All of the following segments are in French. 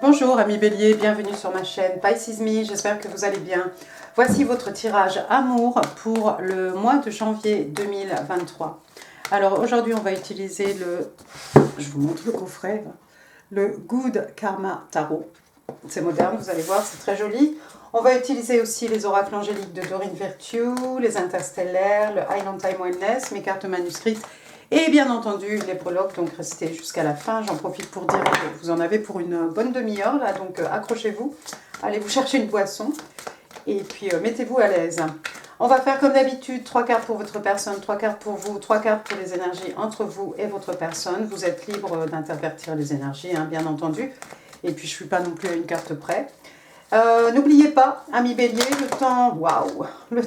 Bonjour amis béliers, bienvenue sur ma chaîne Pisces Me, j'espère que vous allez bien. Voici votre tirage amour pour le mois de janvier 2023. Alors aujourd'hui on va utiliser je vous montre le coffret, le Good Karma Tarot. C'est moderne, vous allez voir, c'est très joli. On va utiliser aussi les oracles angéliques de Doreen Virtue, les interstellaires, le Island Time Wellness, mes cartes manuscrites et bien entendu les breloques, donc restez jusqu'à la fin. J'en profite pour dire que vous en avez pour une bonne demi-heure là, donc accrochez-vous, allez vous chercher une boisson et puis mettez-vous à l'aise. On va faire comme d'habitude 3 cartes pour votre personne, 3 cartes pour vous, 3 cartes pour les énergies entre vous et votre personne. Vous êtes libre d'intervertir les énergies, hein, bien entendu. Et puis je ne suis pas non plus à une carte près. N'oubliez pas, amis bélier, le temps, waouh, le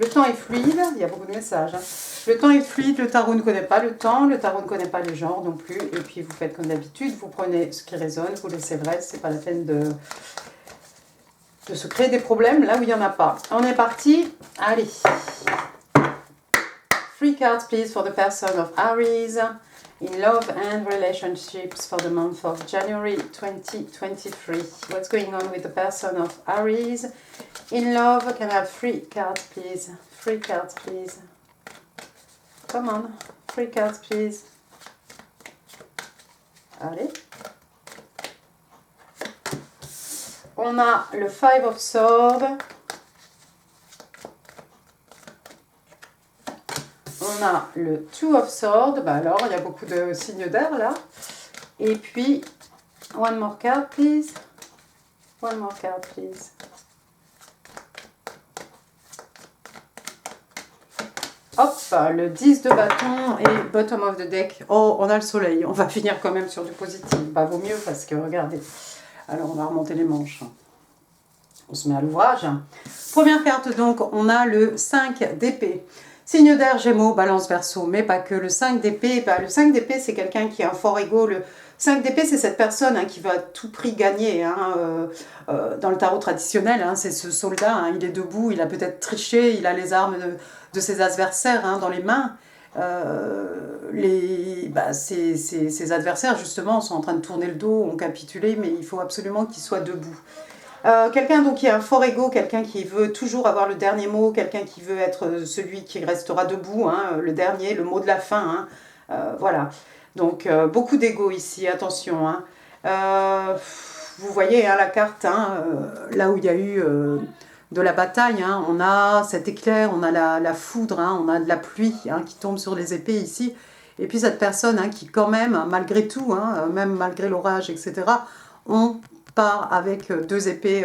temps est fluide, il y a beaucoup de messages. Hein. Le temps est fluide, le tarot ne connaît pas le temps, le tarot ne connaît pas les genres non plus. Et puis vous faites comme d'habitude, vous prenez ce qui résonne, vous laissez vrai, c'est pas la peine de se créer des problèmes là où il n'y en a pas. On est parti, allez. 3 cards please for the person of Aries. In love and relationships for the month of January 2023. What's going on with the person of Aries? In love, can I have 3 cards, please? 3 cards, please. Come on, 3 cards, please. Allez. On a le 5 of Swords. On a le 2 of Swords, bah alors il y a beaucoup de signes d'air là. Et puis, one more card please. One more card please. Hop, le 10 de bâton et bottom of the deck. Oh, on a le soleil, on va finir quand même sur du positif. Bah vaut mieux parce que regardez. Alors on va remonter les manches. On se met à l'ouvrage. Première carte donc, on a le 5 d'épée. Signe d'air, Gémeaux, Balance, Verseau, mais pas que. Le 5 d'épée, bah, le 5 d'épée, c'est quelqu'un qui a un fort ego. Le 5 d'épée, c'est cette personne hein, qui va à tout prix gagner. Hein, dans le tarot traditionnel, hein, c'est ce soldat, hein, il est debout, il a peut-être triché, il a les armes de ses adversaires hein, dans les mains. Ses adversaires, justement, sont en train de tourner le dos, ont capitulé, mais il faut absolument qu'ils soient debout. Quelqu'un donc qui a un fort ego, quelqu'un qui veut toujours avoir le dernier mot, quelqu'un qui veut être celui qui restera debout, hein, le dernier, le mot de la fin. Hein, voilà. Donc beaucoup d'ego ici, attention. Hein. Vous voyez hein, la carte, hein, là où il y a eu de la bataille, hein, on a cet éclair, on a la foudre, hein, on a de la pluie hein, qui tombe sur les épées ici. Et puis cette personne hein, qui quand même, malgré tout, hein, même malgré l'orage, etc., on part avec deux épées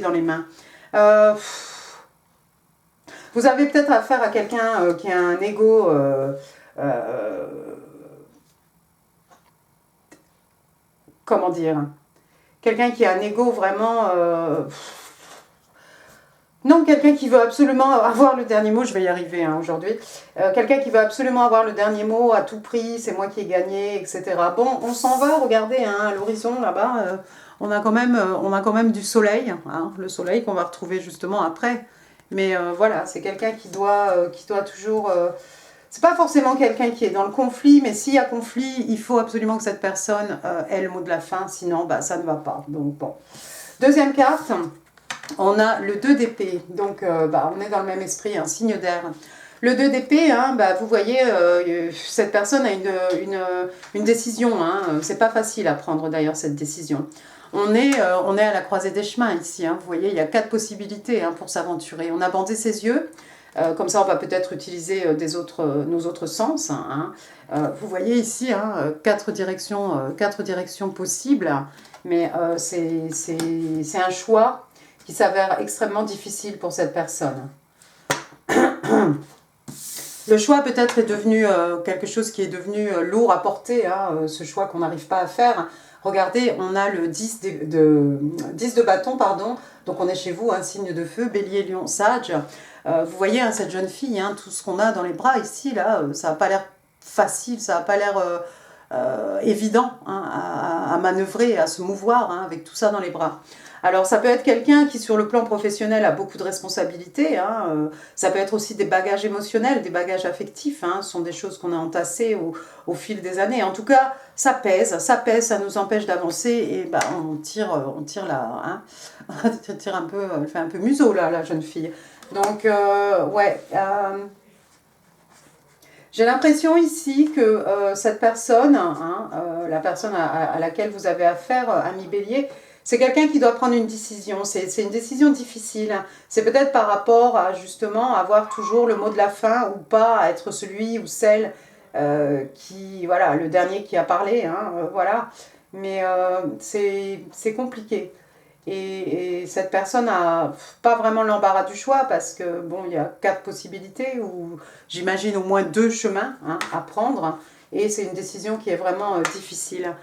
dans les mains. Vous avez peut-être affaire à quelqu'un qui a un ego comment dire, quelqu'un qui a un ego vraiment non, quelqu'un qui veut absolument avoir le dernier mot, je vais y arriver hein, aujourd'hui. Quelqu'un qui veut absolument avoir le dernier mot à tout prix, c'est moi qui ai gagné, etc. Bon, on s'en va, regardez, hein, à l'horizon là-bas, on a quand même du soleil, hein, le soleil qu'on va retrouver justement après. Mais voilà, c'est quelqu'un qui doit toujours... c'est pas forcément quelqu'un qui est dans le conflit, mais s'il y a conflit, il faut absolument que cette personne ait le mot de la fin, sinon bah, ça ne va pas. Donc bon. Deuxième carte. On a le 2 d'épée, donc on est dans le même esprit, un signe d'air. Le 2 d'épée, hein, vous voyez, cette personne a une décision, hein, c'est pas facile à prendre d'ailleurs cette décision. On est à la croisée des chemins ici, hein, vous voyez, il y a 4 possibilités hein, pour s'aventurer. On a bandé ses yeux, comme ça on va peut-être utiliser nos autres sens. Hein. Vous voyez ici, hein, 4 directions possibles, mais c'est un choix qui s'avère extrêmement difficile pour cette personne. Le choix peut-être est devenu quelque chose qui est devenu lourd à porter, hein, ce choix qu'on n'arrive pas à faire. Regardez, on a le 10 de bâton, pardon. Donc on est chez vous, un signe de feu, bélier, lion, sage. Vous voyez hein, cette jeune fille, hein, tout ce qu'on a dans les bras ici, là, ça n'a pas l'air facile, ça n'a pas l'air évident hein, à manœuvrer, à se mouvoir hein, avec tout ça dans les bras. Alors ça peut être quelqu'un qui sur le plan professionnel a beaucoup de responsabilités, hein, ça peut être aussi des bagages émotionnels, des bagages affectifs, hein, ce sont des choses qu'on a entassées au fil des années. En tout cas, ça pèse, ça nous empêche d'avancer et bah, on tire là, hein, on tire un peu, elle fait un peu museau là, la jeune fille. Donc ouais, j'ai l'impression ici que cette personne, hein, la personne à laquelle vous avez affaire, ami Bélier, c'est quelqu'un qui doit prendre une décision. C'est une décision difficile. C'est peut-être par rapport à justement avoir toujours le mot de la fin ou pas, à être celui ou celle qui, voilà, le dernier qui a parlé, hein, voilà. Mais c'est compliqué. Et cette personne n'a pas vraiment l'embarras du choix parce que, bon, il y a 4 possibilités ou j'imagine au moins 2 chemins hein, à prendre et c'est une décision qui est vraiment difficile.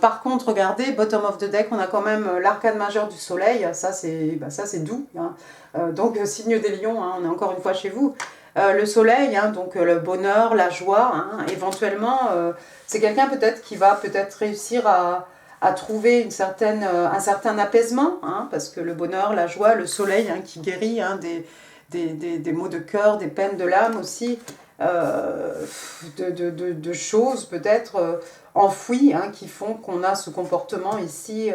Par contre, regardez, bottom of the deck, on a quand même l'arcane majeur du soleil, ça c'est doux. Hein. Donc, signe des lions, hein, on est encore une fois chez vous. Le soleil, hein, donc le bonheur, la joie, hein, éventuellement, c'est quelqu'un peut-être qui va peut-être réussir à trouver un certain apaisement, hein, parce que le bonheur, la joie, le soleil hein, qui guérit hein, des maux de cœur, des peines de l'âme aussi, de choses peut-être enfouies hein, qui font qu'on a ce comportement ici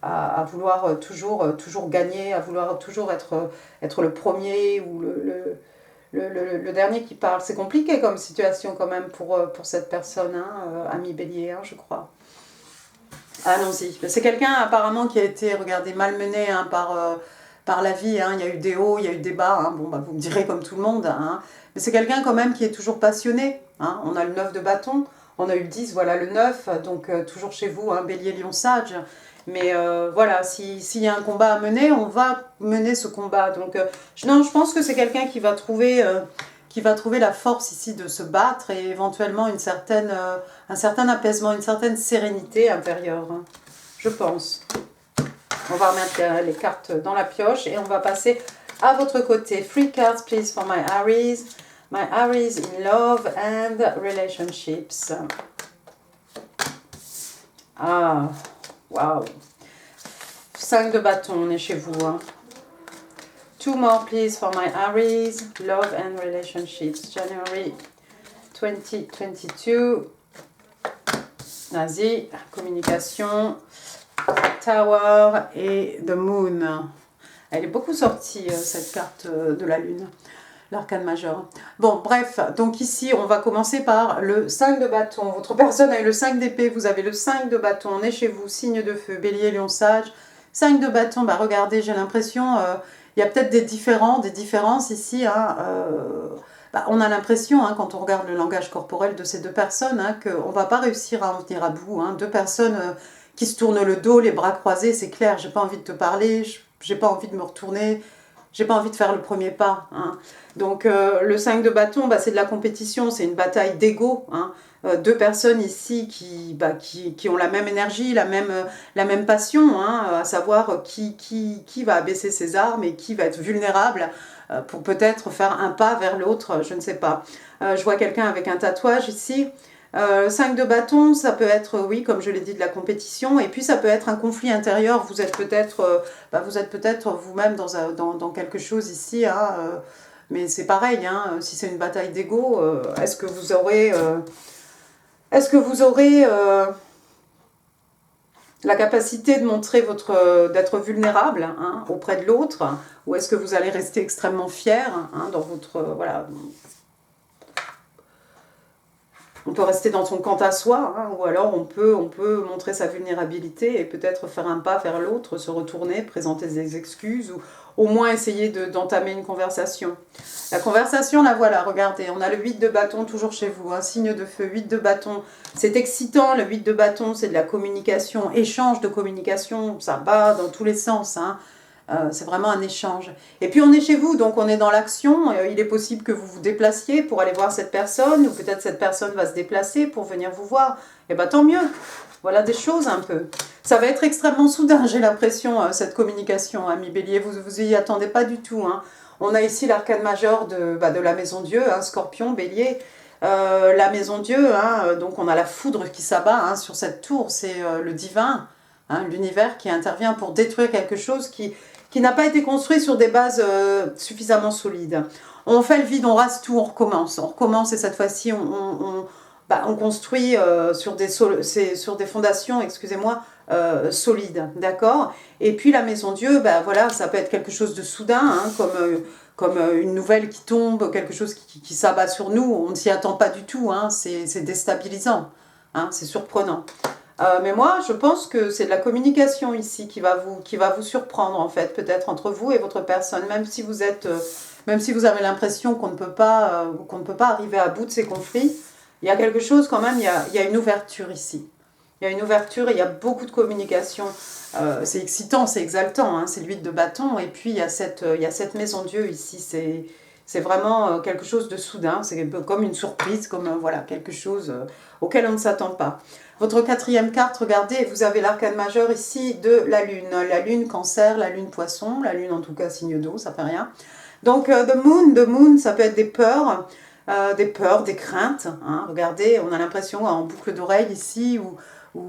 à vouloir toujours gagner, à vouloir toujours être le premier ou le dernier qui parle. C'est compliqué comme situation quand même pour cette personne, hein, ami Bélier, hein, je crois. Allons-y. C'est quelqu'un apparemment qui a été, regardez, malmené hein, par la vie. Hein. Il y a eu des hauts, il y a eu des bas. Hein. Bon, bah, vous me direz comme tout le monde. Hein. Mais c'est quelqu'un quand même qui est toujours passionné. Hein. On a le 9 de bâton, on a eu le 10, voilà le 9. Donc toujours chez vous, hein, Bélier, Lion, Sage. Mais voilà, s'il y a un combat à mener, on va mener ce combat. Donc non, je pense que c'est quelqu'un qui va trouver la force ici de se battre et éventuellement un certain apaisement, une certaine sérénité intérieure, hein, je pense. On va remettre les cartes dans la pioche et on va passer à votre côté. 3 cards, please, for my Aries. My Aries in love and relationships. Ah, waouh. 5 de bâton, on est chez vous, hein. 2 more, please, for my Aries, love and relationships, January 2022. Vas-y, communication, Tower et The Moon. Elle est beaucoup sortie, cette carte de la Lune, l'arcane majeur. Bon, bref, donc ici, on va commencer par le 5 de bâton. Votre personne a eu le 5 d'épée, vous avez le 5 de bâton. On est chez vous, signe de feu, Bélier, Lion, Sage. 5 de bâton, bah regardez, j'ai l'impression... il y a peut-être des différences ici. Hein, on a l'impression, hein, quand on regarde le langage corporel de ces deux personnes, hein, qu'on ne va pas réussir à en venir à bout. Hein. Deux personnes qui se tournent le dos, les bras croisés, c'est clair, j'ai pas envie de te parler, j'ai pas envie de me retourner, j'ai pas envie de faire le premier pas. Hein. Donc le 5 de bâton, bah, c'est de la compétition, c'est une bataille d'ego. Hein. Deux personnes ici qui ont la même énergie, la même passion, hein, à savoir qui va abaisser ses armes et qui va être vulnérable pour peut-être faire un pas vers l'autre, je ne sais pas. Je vois quelqu'un avec un tatouage ici. 5 de bâton, ça peut être, oui, comme je l'ai dit, de la compétition, et puis ça peut être un conflit intérieur. Vous êtes peut-être vous-même dans quelque chose ici, hein, mais c'est pareil, hein, si c'est une bataille d'ego, est-ce que vous aurez la capacité de montrer d'être vulnérable hein, auprès de l'autre, ou est-ce que vous allez rester extrêmement fier hein, dans votre... voilà. On peut rester dans son quant à soi, hein, ou alors on peut montrer sa vulnérabilité et peut-être faire un pas vers l'autre, se retourner, présenter des excuses, ou au moins essayer d'entamer une conversation. La conversation, la voilà, regardez, on a le 8 de bâton toujours chez vous, un signe de feu, 8 de bâton. C'est excitant, le 8 de bâton, c'est de la communication, échange de communication, ça bat dans tous les sens, hein. C'est vraiment un échange. Et puis on est chez vous, donc on est dans l'action. Il est possible que vous vous déplaciez pour aller voir cette personne, ou peut-être cette personne va se déplacer pour venir vous voir. Et bien tant mieux. Voilà des choses un peu. Ça va être extrêmement soudain, j'ai l'impression, cette communication, ami Bélier. Vous y attendez pas du tout. Hein. On a ici l'arcane majeur de la Maison Dieu, hein, Scorpion, Bélier. La maison Dieu, hein, donc on a la foudre qui s'abat hein, sur cette tour, c'est le divin, hein, l'univers qui intervient pour détruire quelque chose qui n'a pas été construit sur des bases suffisamment solides. On fait le vide, on rase tout, on recommence et cette fois-ci on construit sur des fondations, excusez-moi, solides, d'accord. Et puis la maison Dieu, bah, voilà, ça peut être quelque chose de soudain, hein, comme une nouvelle qui tombe, quelque chose qui s'abat sur nous, on ne s'y attend pas du tout, hein, c'est déstabilisant, hein, c'est surprenant. Mais moi, je pense que c'est de la communication ici qui va vous surprendre, en fait, peut-être entre vous et votre personne, même si vous avez l'impression qu'on ne peut pas arriver à bout de ces conflits, il y a quelque chose quand même, il y a une ouverture ici. Il y a une ouverture et il y a beaucoup de communication. C'est excitant, c'est exaltant, hein, c'est l'huile de bâton. Et puis il y a cette maison Dieu ici. C'est vraiment quelque chose de soudain. C'est un peu comme une surprise, comme voilà, quelque chose auquel on ne s'attend pas. Votre quatrième carte, regardez, vous avez l'arcane majeur ici de la lune. La lune cancer, la lune poisson, la lune en tout cas signe d'eau, ça fait rien. Donc the moon, ça peut être des peurs, des craintes. Hein. Regardez, on a l'impression en boucle d'oreille ici, ou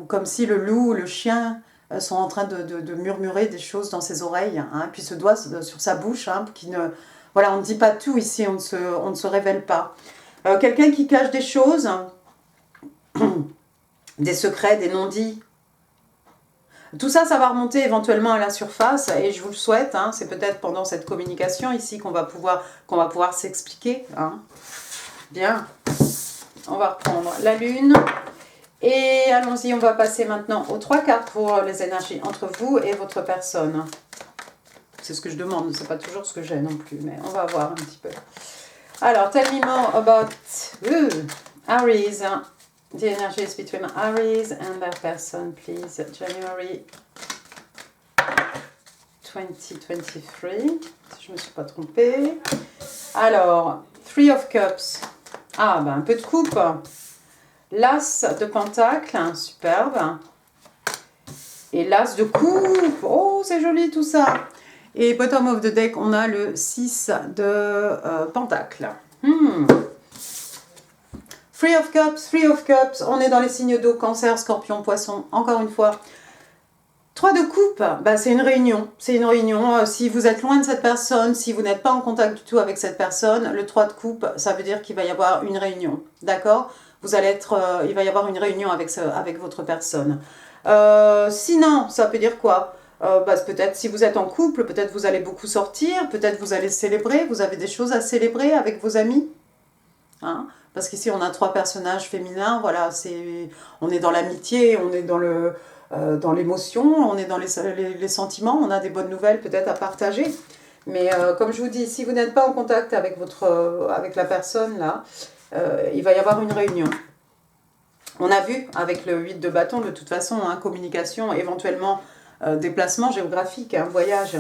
comme si le loup ou le chien sont en train de murmurer des choses dans ses oreilles, hein, puis ce doigt sur sa bouche, hein, voilà, on ne dit pas tout ici, on ne se révèle pas. Quelqu'un qui cache des choses, des secrets, des non-dits. Tout ça, ça va remonter éventuellement à la surface, et je vous le souhaite, hein, c'est peut-être pendant cette communication ici qu'on va pouvoir s'expliquer. Hein. Bien, on va reprendre la lune. Et allons-y, on va passer maintenant aux 3 cartes pour les énergies entre vous et votre personne. C'est ce que je demande, c'est pas toujours ce que j'ai non plus, mais on va voir un petit peu. Alors, tell me more about Aries. The energies between Aries and their person, please. January 2023, si je ne me suis pas trompée. Alors, 3 of Cups. Ah, ben un peu de coupe. L'as de pentacle, superbe. Et l'as de coupe. Oh, c'est joli tout ça. Et bottom of the deck, on a le 6 de pentacle. 3 of Cups. On est dans les signes d'eau, cancer, scorpion, poisson. Encore une fois. 3 de coupe, bah, c'est une réunion. C'est une réunion. Si vous êtes loin de cette personne, si vous n'êtes pas en contact du tout avec cette personne, le 3 de coupe, ça veut dire qu'il va y avoir une réunion. D'accord ? Il va y avoir une réunion avec votre personne. Sinon, ça peut dire quoi ? Peut-être si vous êtes en couple, peut-être vous allez beaucoup sortir, peut-être vous allez célébrer, vous avez des choses à célébrer avec vos amis. Hein ? Parce qu'ici, on a 3 personnages féminins, voilà, on est dans l'amitié, on est dans l'émotion, on est dans les sentiments, on a des bonnes nouvelles peut-être à partager. Mais comme je vous dis, si vous n'êtes pas en contact avec la personne, là, il va y avoir une réunion. On a vu avec le 8 de bâton, de toute façon, hein, communication, éventuellement déplacement géographique, un voyage.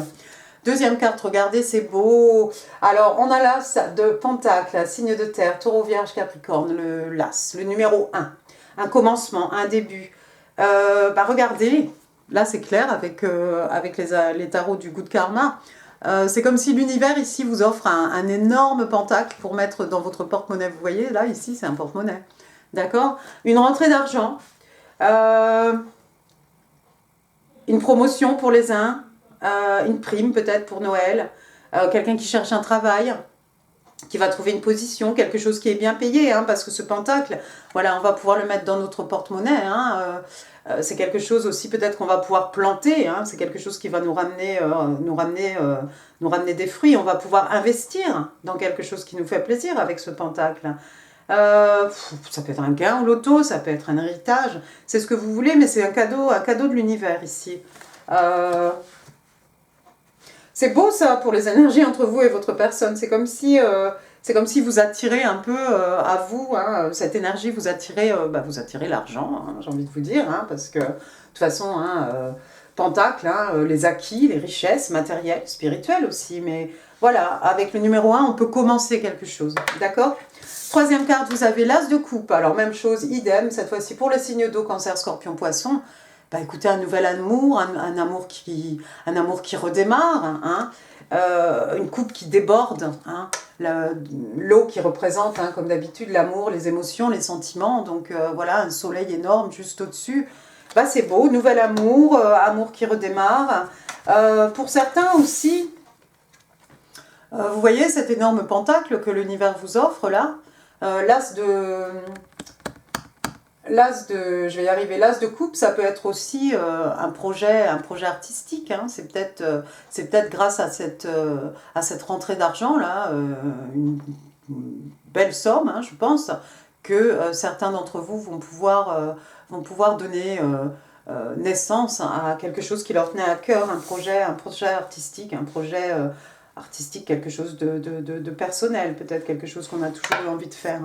Deuxième carte, regardez, c'est beau. Alors, on a l'as de pentacle, signe de terre, taureau, vierge, capricorne, l'as, le numéro 1. Un commencement, un début. Regardez, là c'est clair avec les tarots du Good Karma. C'est comme si l'univers ici vous offre un énorme pentacle pour mettre dans votre porte-monnaie. Vous voyez, là, ici, c'est un porte-monnaie. D'accord ? Une rentrée d'argent. Une promotion pour les uns. Une prime peut-être pour Noël. Quelqu'un qui cherche un travail, qui va trouver une position, quelque chose qui est bien payé, hein, parce que ce pentacle, voilà, on va pouvoir le mettre dans notre porte-monnaie. Hein, c'est quelque chose aussi peut-être qu'on va pouvoir planter, hein, c'est quelque chose qui va nous ramener des fruits. On va pouvoir investir dans quelque chose qui nous fait plaisir avec ce pentacle. Ça peut être un gain au loto, ça peut être un héritage, c'est ce que vous voulez, mais c'est un cadeau de l'univers ici. C'est beau ça pour les énergies entre vous et votre personne, c'est comme si vous attirez un peu à vous, hein, cette énergie, vous attirez l'argent, hein, j'ai envie de vous dire, hein, parce que de toute façon, hein, pentacle, hein, les acquis, les richesses matérielles, spirituelles aussi, mais voilà, avec le numéro 1, on peut commencer quelque chose, d'accord ? Troisième carte, vous avez l'as de coupe, alors même chose, idem, cette fois-ci pour les signes d'eau, cancer, scorpion, poisson. Bah écoutez, un nouvel amour, un amour qui redémarre, hein, une coupe qui déborde, hein, l'eau qui représente, hein, comme d'habitude, l'amour, les émotions, les sentiments. Donc voilà, un soleil énorme juste au-dessus. Bah, c'est beau, nouvel amour, amour qui redémarre. Pour certains aussi, vous voyez cet énorme pentacle que l'univers vous offre là, je vais y arriver, l'as de coupe, ça peut être aussi un projet artistique, hein. C'est peut-être grâce à cette rentrée d'argent là, une belle somme, hein, je pense, que certains d'entre vous vont pouvoir donner naissance à quelque chose qui leur tenait à cœur, un projet artistique, quelque chose de personnel, peut-être quelque chose qu'on a toujours eu envie de faire.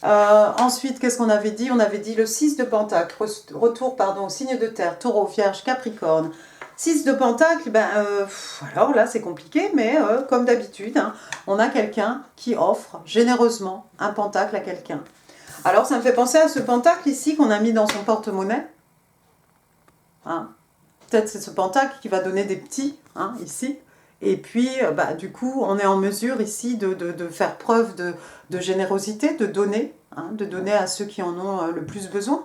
Ensuite, qu'est-ce qu'on avait dit? On avait dit le 6 de Pentacle, retour au signe de terre, Taureau, Vierge, Capricorne. 6 de Pentacle, alors là c'est compliqué, mais comme d'habitude, hein, on a quelqu'un qui offre généreusement un pentacle à quelqu'un. Alors ça me fait penser à ce pentacle ici qu'on a mis dans son porte-monnaie. Hein. Peut-être c'est ce pentacle qui va donner des petits, hein, ici. Et puis, du coup, on est en mesure ici de faire preuve de générosité, de donner à ceux qui en ont le plus besoin.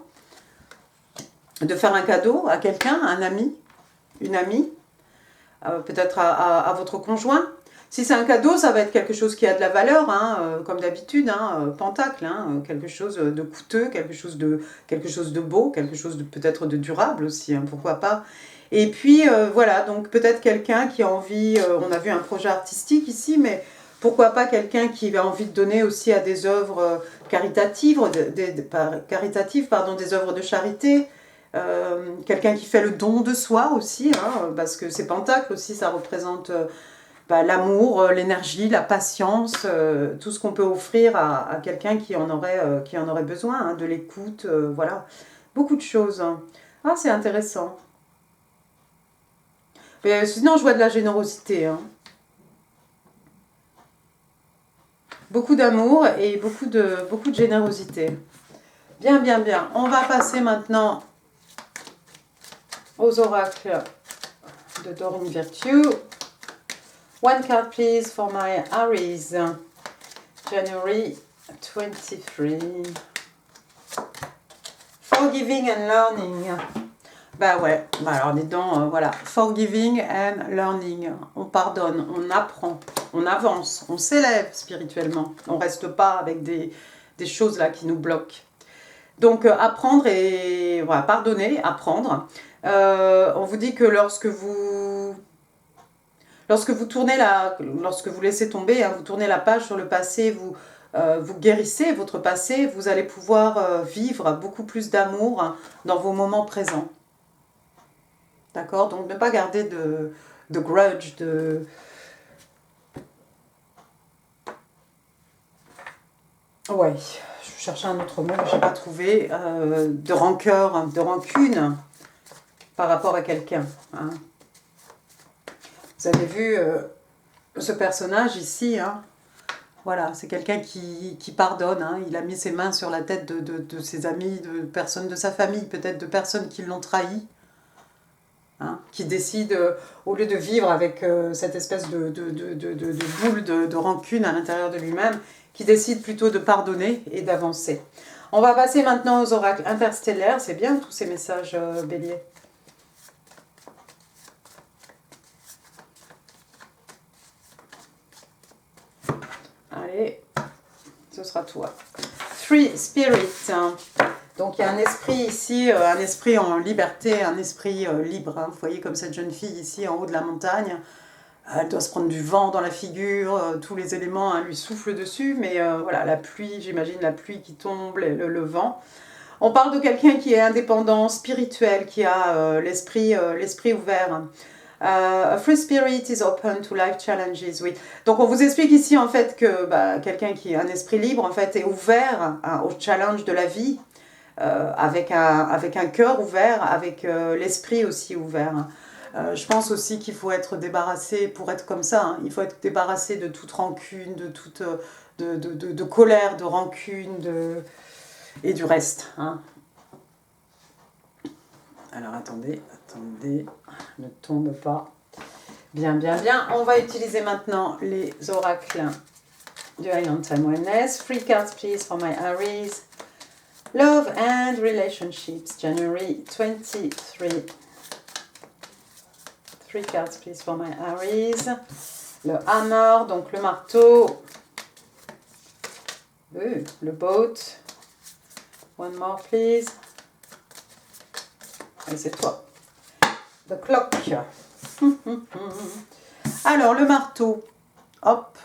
De faire un cadeau à quelqu'un, un ami, une amie, peut-être à votre conjoint. Si c'est un cadeau, ça va être quelque chose qui a de la valeur, hein, comme d'habitude, hein, pentacle, hein, quelque chose de coûteux, quelque chose de beau, quelque chose peut-être de durable aussi, hein, pourquoi pas. Et puis voilà, donc peut-être quelqu'un qui a envie, on a vu un projet artistique ici, mais pourquoi pas quelqu'un qui a envie de donner aussi à des œuvres caritatives, des œuvres de charité, quelqu'un qui fait le don de soi aussi, hein, parce que ces pentacles aussi, ça représente l'amour, l'énergie, la patience, tout ce qu'on peut offrir à quelqu'un qui en aurait besoin, hein, de l'écoute, voilà, beaucoup de choses. Ah, c'est intéressant. Mais sinon, je vois de la générosité. Hein. Beaucoup d'amour et beaucoup de générosité. Bien, bien, bien. On va passer maintenant aux oracles de Doreen Virtue. One card, please, for my Aries. January 23. Forgiving and learning. Ouais, alors dis donc, voilà, forgiving and learning, on pardonne, on apprend, on avance, on s'élève spirituellement, on ne reste pas avec des choses là qui nous bloquent. Donc apprendre et voilà, pardonner, apprendre. On vous dit que lorsque vous laissez tomber, hein, vous tournez la page sur le passé, vous guérissez votre passé, vous allez pouvoir vivre beaucoup plus d'amour, hein, dans vos moments présents. D'accord? Donc ne pas garder de grudge, Ouais, je cherchais un autre mot, mais je n'ai pas trouvé. De rancœur, hein, de rancune par rapport à quelqu'un. Hein. Vous avez vu ce personnage ici, hein, voilà, c'est quelqu'un qui pardonne, hein, il a mis ses mains sur la tête de ses amis, de personnes de sa famille, peut-être de personnes qui l'ont trahi. Hein, qui décide, au lieu de vivre avec cette espèce de boule de rancune à l'intérieur de lui-même, qui décide plutôt de pardonner et d'avancer. On va passer maintenant aux oracles interstellaires. C'est bien tous ces messages, Bélier. Allez, ce sera toi. Three Spirit. Donc il y a un esprit ici, un esprit en liberté, un esprit libre. Hein. Vous voyez comme cette jeune fille ici en haut de la montagne. Elle doit se prendre du vent dans la figure, tous les éléments, hein, lui soufflent dessus. Mais voilà, la pluie, j'imagine la pluie qui tombe, le vent. On parle de quelqu'un qui est indépendant, spirituel, qui a l'esprit ouvert. A free spirit is open to life challenges. Oui. Donc on vous explique ici en fait que quelqu'un qui a un esprit libre en fait est ouvert, hein, au challenge de la vie. Avec un cœur ouvert, avec l'esprit aussi ouvert. Je pense aussi qu'il faut être débarrassé, pour être comme ça, hein, il faut être débarrassé de toute rancune, de toute de colère, de rancune, et du reste. Hein. Alors attendez, ne tombe pas. Bien, bien, bien. On va utiliser maintenant les oracles du High on Time Wellness. 3 cards please for my Aries. Love and relationships, January 23. 3 cards please for my Aries. Le hammer, donc le marteau. Le boat. One more please. Et c'est toi. The clock. Alors, le marteau. Hop.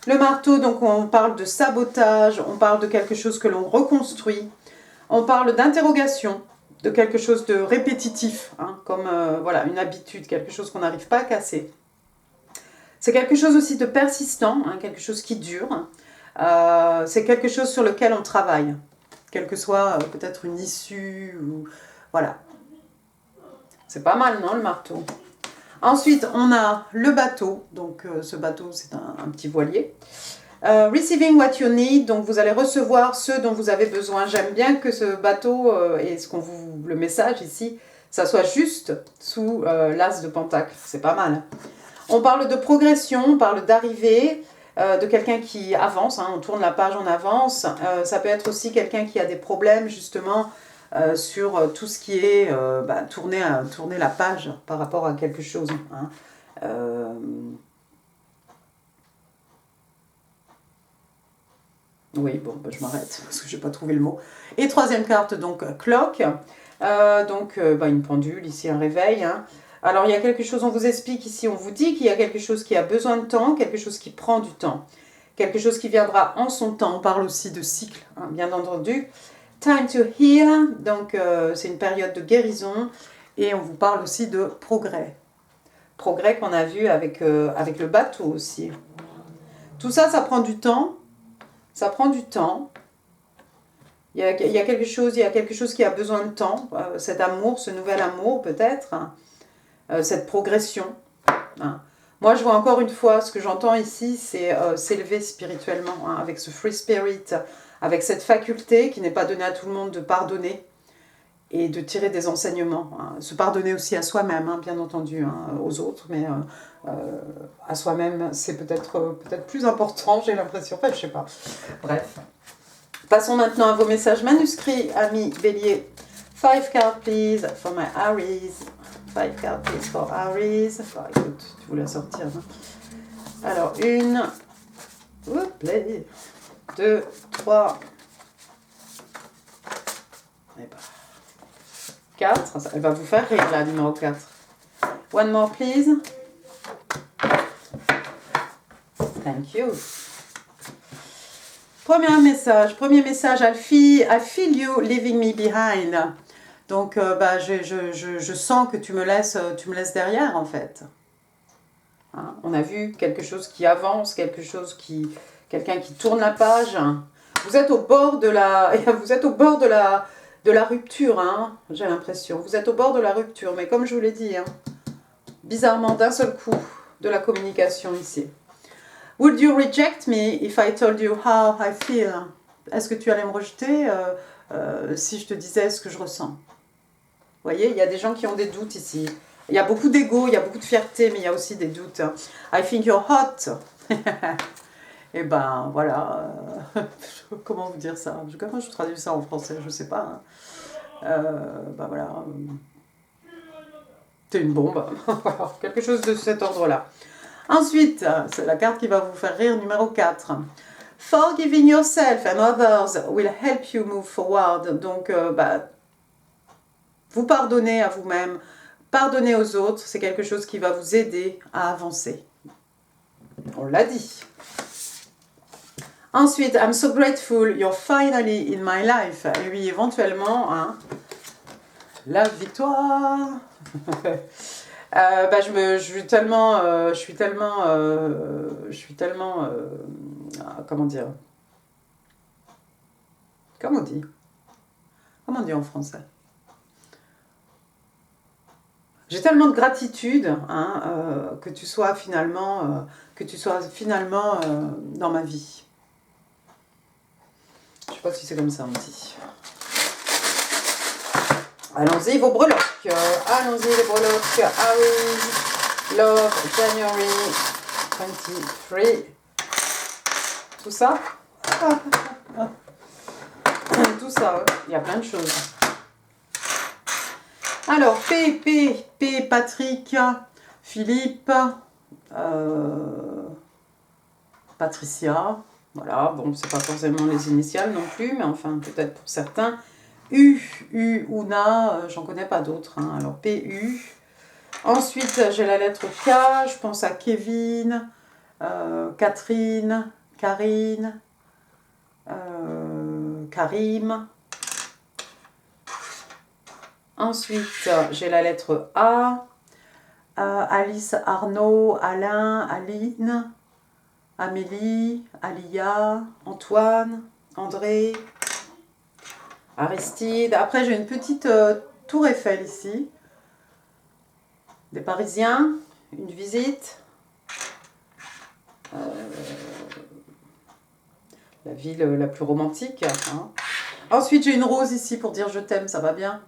Le marteau, donc on parle de sabotage, on parle de quelque chose que l'on reconstruit, on parle d'interrogation, de quelque chose de répétitif, hein, comme voilà, une habitude, quelque chose qu'on n'arrive pas à casser. C'est quelque chose aussi de persistant, hein, quelque chose qui dure. C'est quelque chose sur lequel on travaille, quelle que soit peut-être une issue, ou voilà. C'est pas mal, non, le marteau? Ensuite, on a le bateau. Donc, ce bateau, c'est un petit voilier. Receiving what you need. Donc, vous allez recevoir ce dont vous avez besoin. J'aime bien que ce bateau, et le message ici, ça soit juste sous l'as de pentacle. C'est pas mal. On parle de progression, on parle d'arrivée, de quelqu'un qui avance. Hein, on tourne la page en avance. Ça peut être aussi quelqu'un qui a des problèmes, justement, sur tout ce qui est tourner la page par rapport à quelque chose. Hein. Oui, bon, je m'arrête parce que je n'ai pas trouvé le mot. Et troisième carte, donc clock. Une pendule, ici un réveil. Hein. Alors, il y a quelque chose, on vous explique ici, on vous dit qu'il y a quelque chose qui a besoin de temps, quelque chose qui prend du temps. Quelque chose qui viendra en son temps. On parle aussi de cycle, hein, bien entendu. Time to heal, donc c'est une période de guérison et on vous parle aussi de progrès. Progrès qu'on a vu avec le bateau aussi. Tout ça, ça prend du temps. Ça prend du temps. Il y a quelque chose qui a besoin de temps. Cet amour, ce nouvel amour peut-être. Hein, cette progression. Hein. Moi, je vois encore une fois, ce que j'entends ici, c'est s'élever spirituellement, hein, avec ce free spirit, avec cette faculté qui n'est pas donnée à tout le monde de pardonner et de tirer des enseignements. Hein. Se pardonner aussi à soi-même, hein, bien entendu, hein, aux autres, mais à soi-même, c'est peut-être plus important, j'ai l'impression. Enfin, je sais pas. Bref. Passons maintenant à vos messages manuscrits, amis Bélier. 5 cards, please, for my Aries. 5 cards, please, for Aries. Bah, écoute, tu voulais sortir. Hein. Alors, 1, 2, 3, et bah, 4. Elle va vous faire rire, la numéro 4. One more, please. Thank you. Premier message, I feel you leaving me behind. Donc, je sens que tu me laisses derrière, en fait. Hein, on a vu quelque chose qui avance, quelqu'un qui tourne la page. Vous êtes au bord de la rupture, hein, j'ai l'impression. Vous êtes au bord de la rupture, mais comme je vous l'ai dit, hein, bizarrement, d'un seul coup, de la communication ici. Would you reject me if I told you how I feel? Est-ce que tu allais me rejeter si je te disais ce que je ressens? Vous voyez, il y a des gens qui ont des doutes ici. Il y a beaucoup d'ego, il y a beaucoup de fierté, mais il y a aussi des doutes. I think you're hot. Et ben voilà. Comment vous dire ça? Comment je traduis ça en français? Je sais pas. Hein. Voilà. T'es une bombe. Quelque chose de cet ordre-là. Ensuite, c'est la carte qui va vous faire rire, numéro 4. Forgiving yourself and others will help you move forward. Donc, vous pardonnez à vous-même, pardonner aux autres, c'est quelque chose qui va vous aider à avancer. On l'a dit. Ensuite, I'm so grateful you're finally in my life. Et oui, éventuellement, hein, la victoire. Je suis tellement, comment dire? Comment on dit en français? J'ai tellement de gratitude, hein, que tu sois finalement dans ma vie. Je sais pas si c'est comme ça on dit. Allons-y, vos breloques. Allons-y, les breloques. Aries, Love, January 23. tout ça. Tout ça, il y a plein de choses. Alors, P, Patrick, Philippe, Patricia. Voilà, bon, c'est pas forcément les initiales non plus, mais enfin, peut-être pour certains. U, Una, j'en connais pas d'autres. Hein. Alors, PU. Ensuite, j'ai la lettre K, je pense à Kevin, Catherine, Karine, Karim. Ensuite, j'ai la lettre A, Alice, Arnaud, Alain, Aline, Amélie, Alia, Antoine, André, Aristide. Après, j'ai une petite tour Eiffel ici. Des Parisiens, une visite. La ville la plus romantique. Hein. Ensuite, j'ai une rose ici pour dire je t'aime, ça va bien.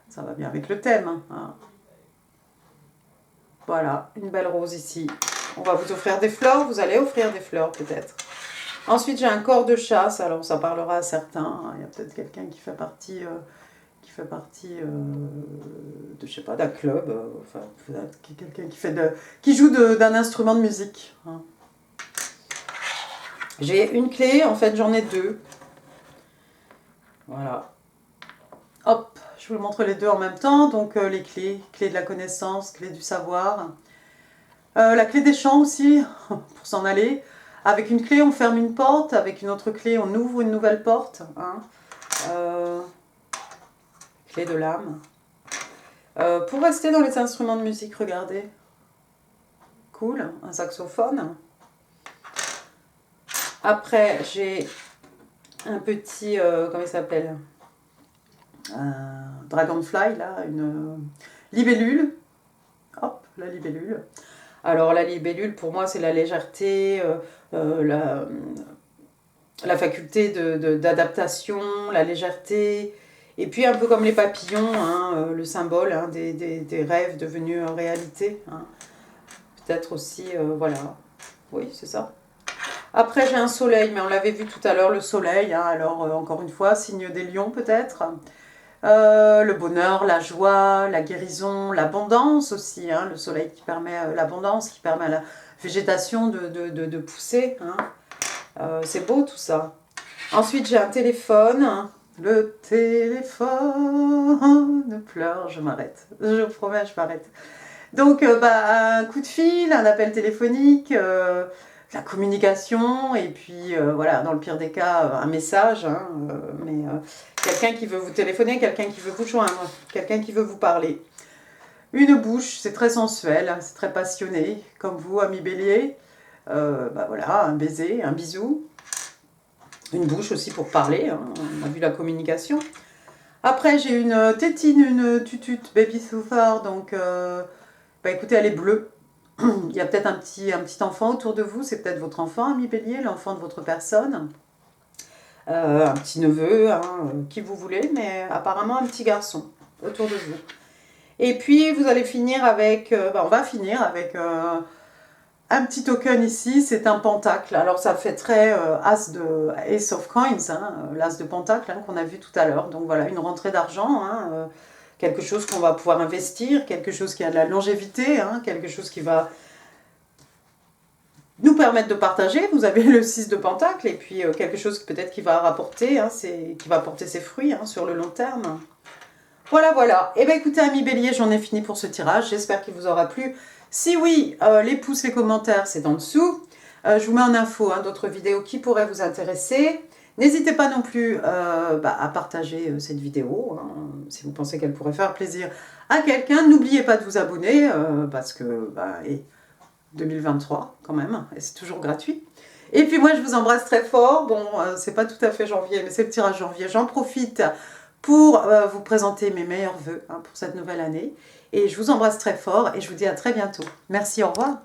Ça va bien avec le thème. Hein. Voilà, une belle rose ici. On va vous offrir des fleurs, vous allez offrir des fleurs peut-être. Ensuite, j'ai un corps de chasse, alors ça parlera à certains. Il y a peut-être quelqu'un qui fait partie... de, je sais pas, d'un club, enfin, quelqu'un qui joue d'un instrument de musique. Hein. J'ai une clé, en fait j'en ai deux. Voilà. Hop, je vous montre les deux en même temps. Donc les clés, clé de la connaissance, clé du savoir. La clé des champs aussi, pour s'en aller. Avec une clé, on ferme une porte. Avec une autre clé, on ouvre une nouvelle porte. Hein. Clé de l'âme. Pour rester dans les instruments de musique, regardez. Cool, un saxophone. Après, j'ai un petit, comment il s'appelle, dragonfly, là, une libellule. Hop, la libellule. Alors, la libellule, pour moi, c'est la légèreté, la faculté d'adaptation, la légèreté. Et puis, un peu comme les papillons, hein, le symbole hein, des rêves devenus réalité. Hein. Peut-être aussi, voilà. Oui, c'est ça. Après, j'ai un soleil, mais on l'avait vu tout à l'heure, le soleil. Hein, alors, encore une fois, signe des lions, peut-être. Le bonheur, la joie, la guérison, l'abondance aussi. Hein, le soleil qui permet l'abondance, qui permet à la végétation de pousser. Hein. C'est beau, tout ça. Ensuite, j'ai un téléphone. Le téléphone pleure, je m'arrête. Je vous promets, je m'arrête. Donc, un coup de fil, un appel téléphonique, la communication, et puis, voilà, dans le pire des cas, un message. Hein, mais quelqu'un qui veut vous téléphoner, quelqu'un qui veut vous joindre, quelqu'un qui veut vous parler. Une bouche, c'est très sensuel, c'est très passionné, comme vous, ami Bélier. Voilà, un baiser, un bisou. Une bouche aussi pour parler, hein, on a vu la communication. Après, j'ai une tétine, une tutute baby soufard, donc écoutez, elle est bleue. Il y a peut-être un petit enfant autour de vous, c'est peut-être votre enfant, ami Bélier, l'enfant de votre personne. Un petit neveu, hein, qui vous voulez, mais apparemment un petit garçon autour de vous. Et puis, vous allez finir avec, on va finir avec... un petit token ici, c'est un pentacle. Alors ça fait très Ace of Coins, hein, l'as de pentacle hein, qu'on a vu tout à l'heure. Donc voilà, une rentrée d'argent, hein, quelque chose qu'on va pouvoir investir, quelque chose qui a de la longévité, hein, quelque chose qui va nous permettre de partager. Vous avez le 6 de pentacle et puis quelque chose peut-être qui va rapporter, hein, qui va porter ses fruits hein, sur le long terme. Voilà, voilà. Et bien écoutez, amis Bélier, j'en ai fini pour ce tirage. J'espère qu'il vous aura plu. Si oui, les pouces, les commentaires, c'est en dessous. Je vous mets en info hein, d'autres vidéos qui pourraient vous intéresser. N'hésitez pas non plus à partager cette vidéo, hein, si vous pensez qu'elle pourrait faire plaisir à quelqu'un. N'oubliez pas de vous abonner, parce que 2023 quand même, et c'est toujours gratuit. Et puis moi, je vous embrasse très fort. Bon, c'est pas tout à fait janvier, mais c'est le tirage janvier. J'en profite pour vous présenter mes meilleurs vœux hein, pour cette nouvelle année. Et je vous embrasse très fort et je vous dis à très bientôt. Merci, au revoir.